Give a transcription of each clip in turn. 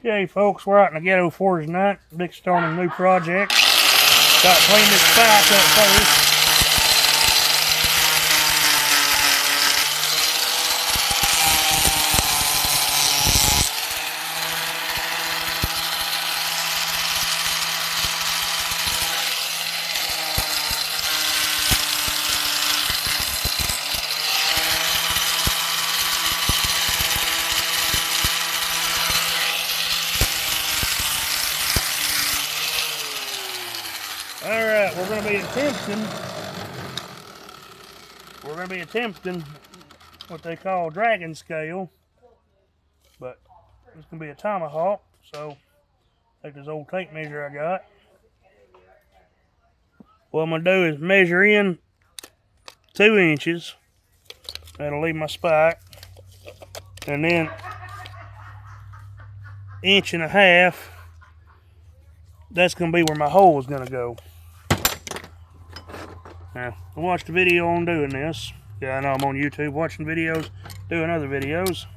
Okay, folks, we're out in the ghetto for tonight. Dick's starting a new project. Got to clean this spike up first. Alright, we're going to be attempting what they call dragon scale, but it's going to be a tomahawk. So take this old tape measure I got. What I'm going to do is measure in 2 inches. That'll leave my spike, and then 1.5 inches. That's going to be where my hole is going to go. Now, I watched a video on doing this. Yeah, I know I'm on YouTube watching videos, doing other videos.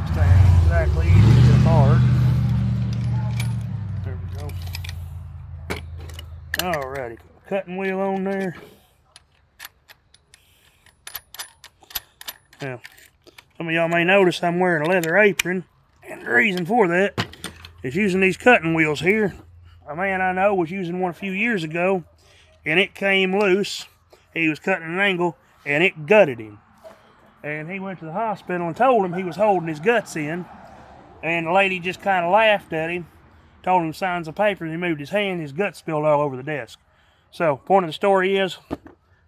This ain't exactly easy to hard. There we go. Alrighty, cutting wheel on there. Now, some of y'all may notice I'm wearing a leather apron, and the reason for that is using these cutting wheels here. A man I know was using one a few years ago, and it came loose. He was cutting an angle, and it gutted him. And he went to the hospital and told him he was holding his guts in, and the lady just kind of laughed at him, told him to sign some papers. He moved his hand, his guts spilled all over the desk. So, point of the story is,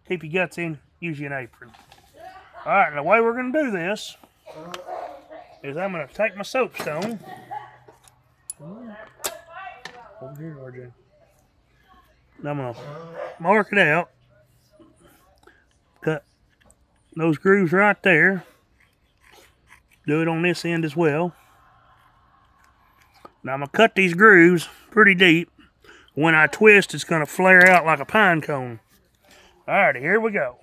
keep your guts in, use your apron. Alright, the way we're going to do this is I'm going to take my soapstone. Over here, RJ. And I'm going to mark it out. Cut those grooves right there. Do it on this end as well. Now I'm going to cut these grooves pretty deep. When I twist, it's going to flare out like a pine cone. Alrighty, here we go.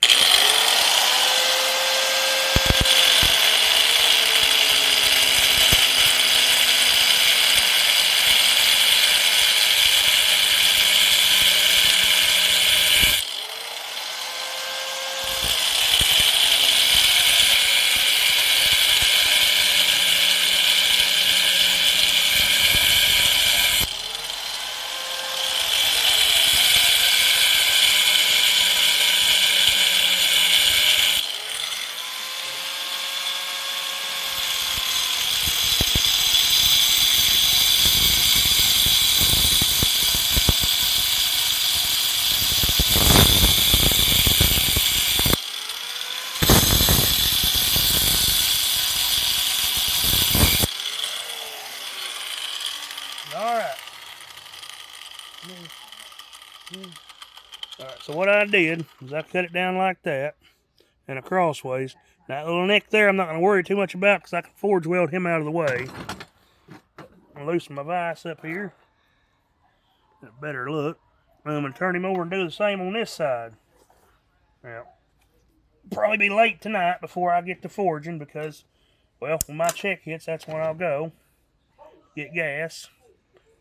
Alright, so what I did is I cut it down like that and crossways. Now that little neck there I'm not going to worry too much about because I can forge weld him out of the way. I'm going to loosen my vise up here. Get a better look. I'm going to turn him over and do the same on this side. Now, probably be late tonight before I get to forging because, well, when my check hits, that's when I'll go get gas.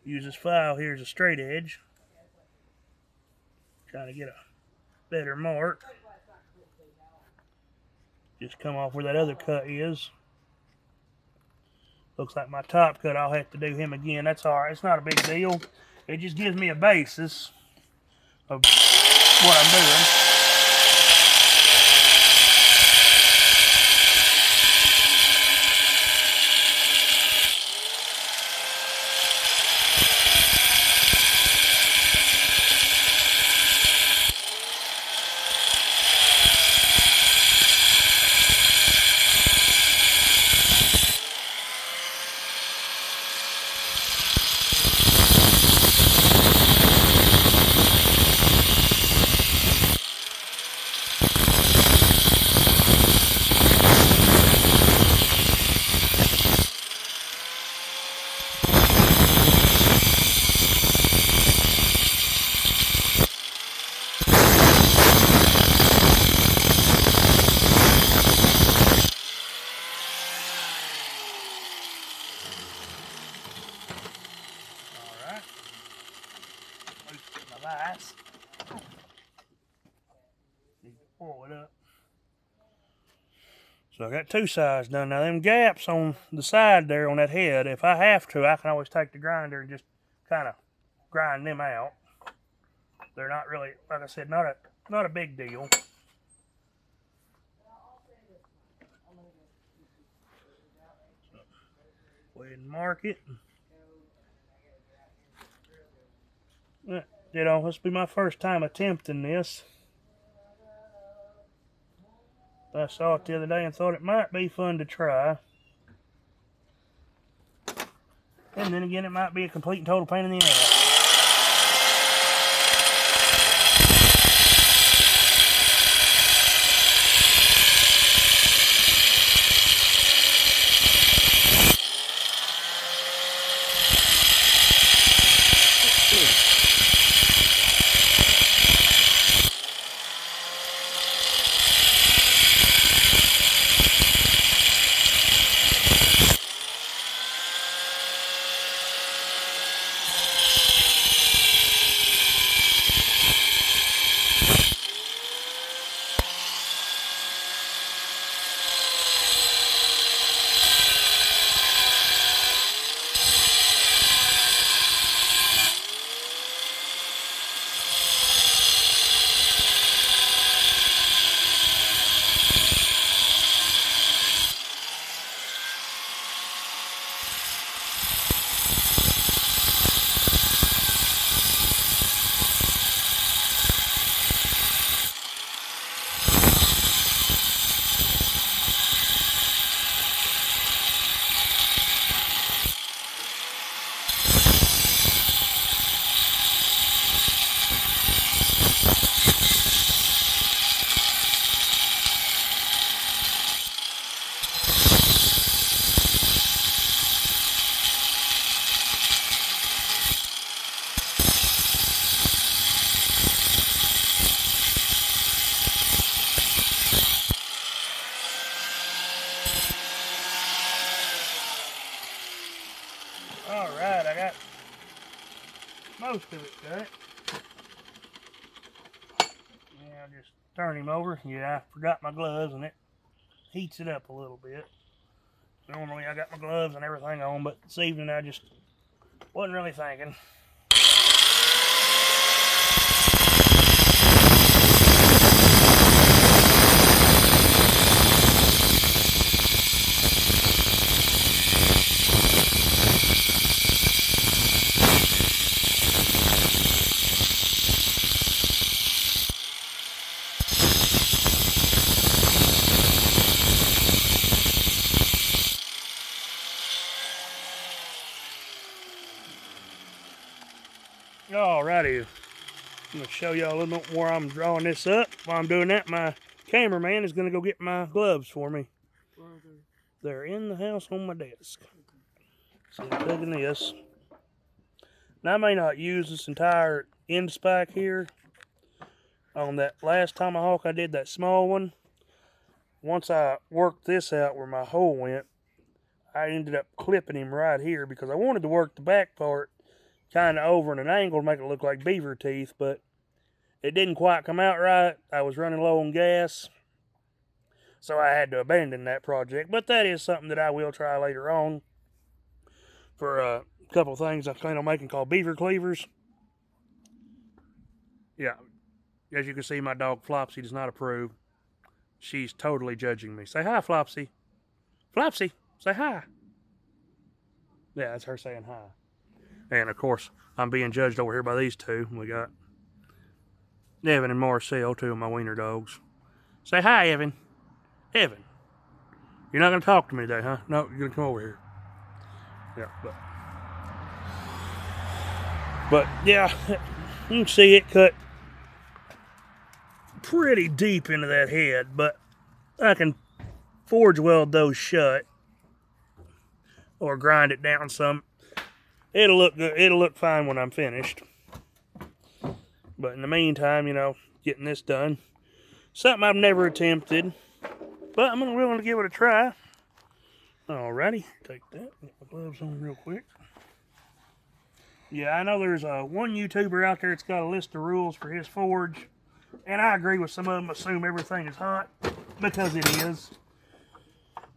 Use this file here as a straight edge. Trying to get a better mark. Just come off where that other cut is. Looks like my top cut, I'll have to do him again. That's alright, it's not a big deal. It just gives me a basis of what I'm doing. pull it up. So I got two sides done. Now them gaps on the side there on that head, if I have to, I can always take the grinder and just kind of grind them out. They're not really, like I said, not a big deal. Go ahead and mark it. This will be my first time attempting this. I saw it the other day and thought it might be fun to try. And then again, it might be a complete and total pain in the ass. Alright, I got most of it cut. Yeah, I'll just turn him over. Yeah, I forgot my gloves and it heats it up a little bit. Normally I got my gloves and everything on, but this evening I just wasn't really thinking. Alrighty, I'm going to show y'all a little bit more. I'm drawing this up. While I'm doing that, my cameraman is going to go get my gloves for me. They're in the house on my desk. So I'm taking this. Now I may not use this entire end spike here. On that last tomahawk I did, that small one, once I worked this out where my hole went, I ended up clipping him right here because I wanted to work the back part kind of over in an angle to make it look like beaver teeth, but it didn't quite come out right. I was running low on gas, so I had to abandon that project. But that is something that I will try later on for a couple things I plan on making called beaver cleavers. Yeah, as you can see, my dog Flopsy does not approve. She's totally judging me. Say hi, Flopsy. Flopsy, say hi. Yeah, that's her saying hi. And of course, I'm being judged over here by these two. We got Evan and Marcel, two of my wiener dogs. Say hi, Evan. Evan. You're not going to talk to me today, huh? No, you're going to come over here. Yeah, but yeah, you can see it cut pretty deep into that head, but I can forge weld those shut or grind it down some. It'll look good. It'll look fine when I'm finished. But in the meantime, you know, getting this done. Something I've never attempted, but I'm willing to give it a try. Alrighty, take that. Get my gloves on real quick. Yeah, I know there's one YouTuber out there that's got a list of rules for his forge. And I agree with some of them assume everything is hot, because it is.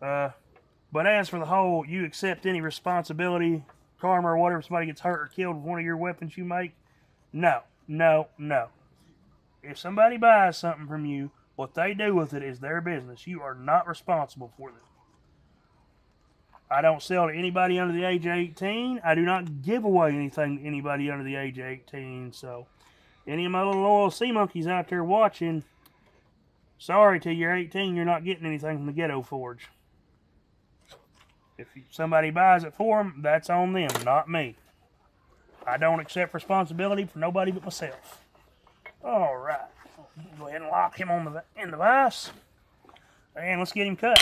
But as for the whole, you accept any responsibility, karma or whatever, somebody gets hurt or killed with one of your weapons you make, no, no, no. If somebody buys something from you, what they do with it is their business. You are not responsible for them. I don't sell to anybody under the age of 18. I do not give away anything to anybody under the age of 18. So, any of my little loyal sea monkeys out there watching, sorry, till you're 18, you're not getting anything from the Ghetto Forge. If somebody buys it for them, that's on them, not me. I don't accept responsibility for nobody but myself. All right, go ahead and lock him on in the vise, and let's get him cut.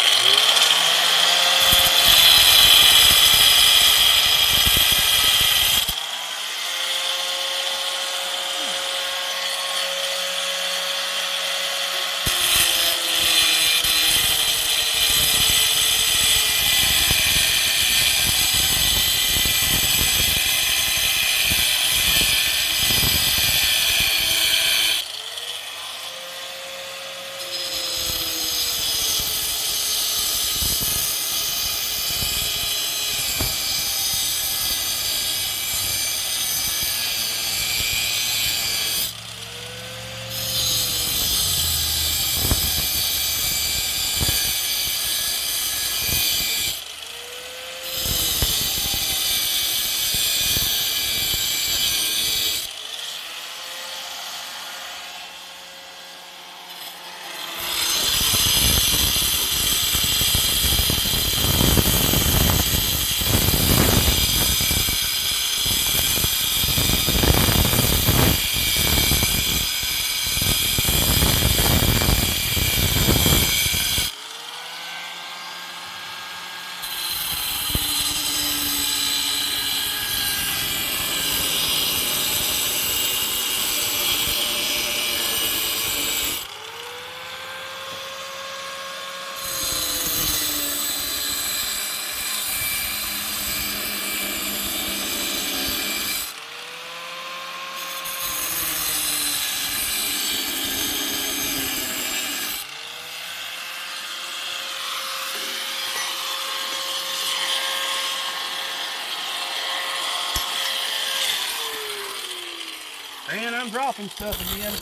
And I'm dropping stuff again.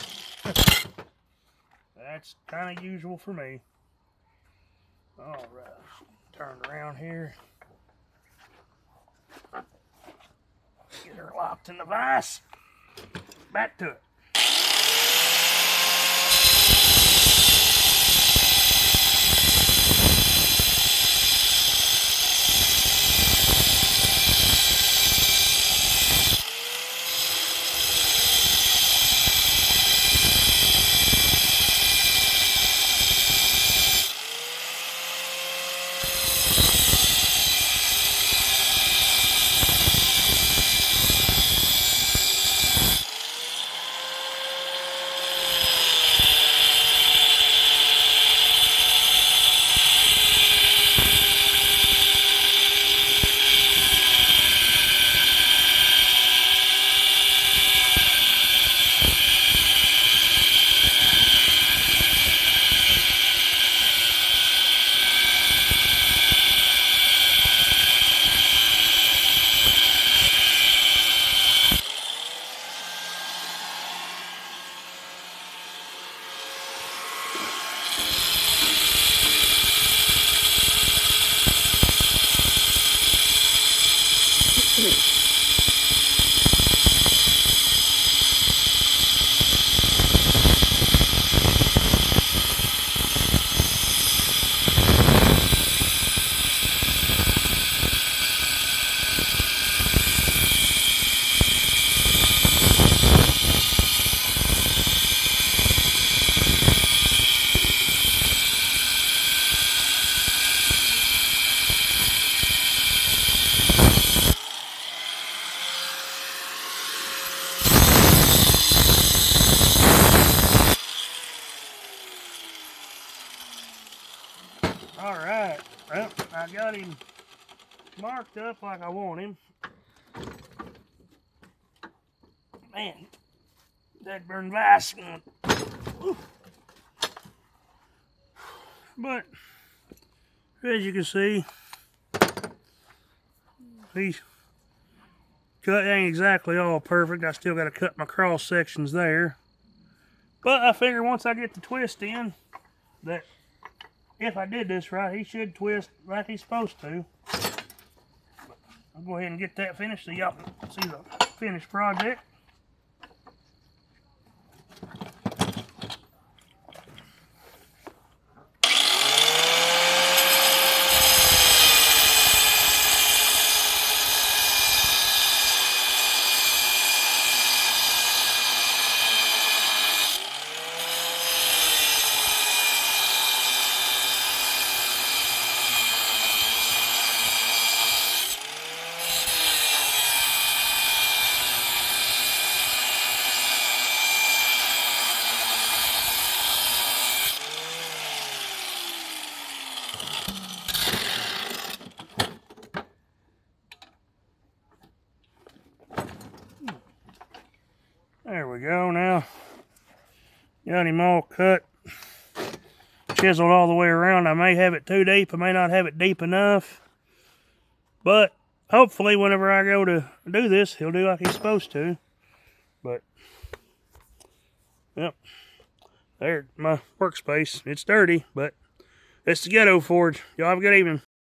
That's kind of usual for me. All right, turn around here. Get her locked in the vise. Back to it. Alright, well, I got him marked up like I want him. Man, that burn vise But as you can see, he's cut ain't exactly all perfect. I still got to cut my cross sections there. But I figure once I get the twist in, that if I did this right, he should twist like he's supposed to. But I'll go ahead and get that finished so y'all can see the finished project. There we go. Now, got him all cut, chiseled all the way around. I may have it too deep. I may not have it deep enough. But hopefully whenever I go to do this, he'll do like he's supposed to. But, yep. There's my workspace. It's dirty, but it's the Ghetto Forge. Y'all have a good evening.